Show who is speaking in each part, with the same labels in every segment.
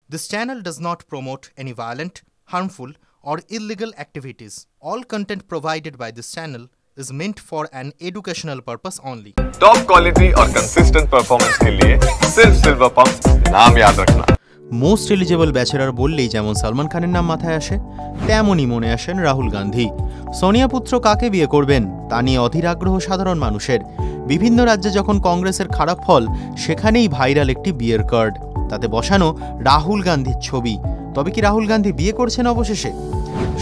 Speaker 1: This channel does not promote any violent, harmful, or illegal activities. All content provided by this channel is meant for an educational purpose only.
Speaker 2: Top quality और consistent performance के लिए सिर्फ silver pump नाम याद रखना।
Speaker 1: Most eligible bachelor বললেই যেমন সালমান খানের নাম মাথায় আসে, তেমনই মনে আসেন রাহুল গান্ধী। সোনিয়া পুত্র কাকে বিয়ে করবেন তা নিয়ে অধীর আগ্রহ সাধারণ মানুষের। বিভিন্ন রাজ্যে যখন কংগ্রেসের খারাপ ফল, সেখানেই ভাইরাল একটি বিয়ের কার্ড, তাতে বসানো রাহুল গান্ধীর ছবি। তবে কি রাহুল গান্ধী বিয়ে করছেন অবশেষে?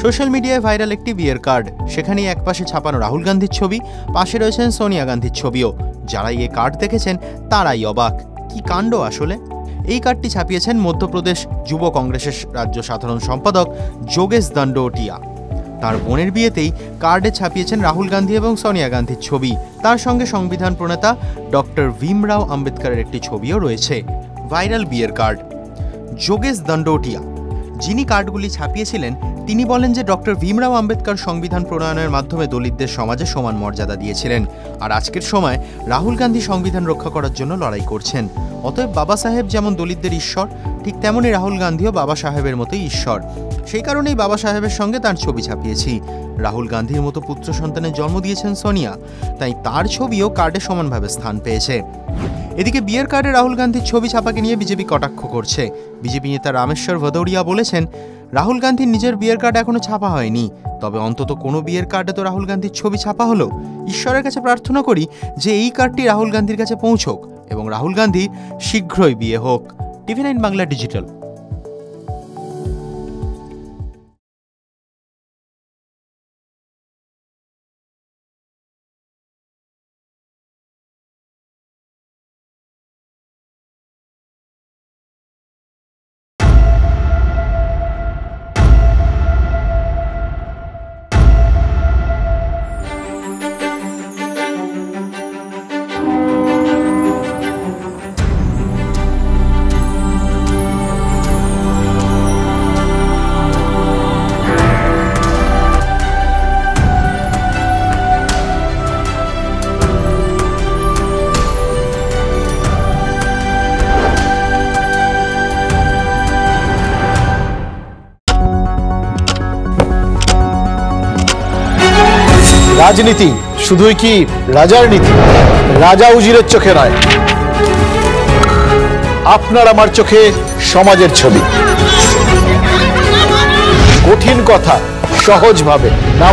Speaker 1: সোশ্যাল মিডিয়ায় ভাইরাল একটি বিয়ের কার্ড, সেখানেই একপাশে ছাপানো রাহুল গান্ধীর ছবি, পাশে রয়েছেন সোনিয়া গান্ধীর ছবিও। যারাই এই কার্ড দেখেছেন তারাই অবাক, কি কাণ্ড আসলে। এই কার্ডটি ছাপিয়েছেন মধ্যপ্রদেশ যুব কংগ্রেসের রাজ্য সাধারণ সম্পাদক যোগেশ দণ্ডোটিয়া। তার বোনের বিয়েতেই কার্ডে ছাপিয়েছেন রাহুল গান্ধী এবং সোনিয়া গান্ধীর ছবি। তার সঙ্গে সংবিধান প্রণেতা ডক্টর ভীমরাও আম্বেদকরের একটি ছবিও রয়েছে। ভাইরাল বিয়ের কার্ড। যোগেশ দণ্ডোটিয়া, যিনি কার্ডগুলি ছাপিয়েছিলেন, তিনি বলেন যে ডক্টর ভীমরাও আম্বেদকর সংবিধান প্রণয়নের মাধ্যমে দলিতদের সমাজে সমান মর্যাদা দিয়েছিলেন, আর আজকের সময় রাহুল গান্ধী সংবিধান রক্ষা করার জন্য লড়াই করছেন। অতএব বাবা সাহেব যেমন দলিতদের ঈশ্বর, ঠিক তেমনই রাহুল গান্ধীও বাবা সাহেবের মতোই ঈশ্বর। সেই কারণেই বাবা সাহেবের সঙ্গে তার ছবি ছাপিয়েছি। রাহুল গান্ধীর মতো পুত্র সন্তানের জন্ম দিয়েছেন সোনিয়া, তাই তার ছবিও কার্ডে সমানভাবে স্থান পেয়েছে। এদিকে বিয়ের কার্ডে রাহুল গান্ধীর ছবি ছাপাকে নিয়ে বিজেপি কটাক্ষ করছে। বিজেপি নেতা রামেশ্বর ভদৌরিয়া বলেছেন, রাহুল গান্ধীর নিজের বিয়ের কার্ড এখনো ছাপা হয়নি, তবে অন্তত কোনো বিয়ের কার্ডে তো রাহুল গান্ধীর ছবি ছাপা হলো। ঈশ্বরের কাছে প্রার্থনা করি যে এই কার্ডটি রাহুল গান্ধীর কাছে পৌঁছক এবং রাহুল গান্ধী শীঘ্রই বিয়ে হোক। TV9 Bangla digital.
Speaker 3: রাজনীতি শুধুই কি রাজার নীতি? রাজা উজিরের চোখে নয়, আপনার আমার চোখে সমাজের ছবি। কঠিন কথা সহজভাবে না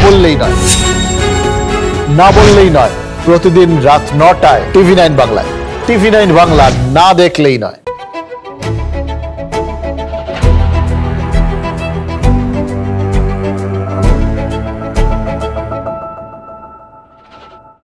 Speaker 3: বললেই নয়। প্রতিদিন রাত 9টায় TV9 বাংলায়। TV9 বাংলা না দেখলেই নয়।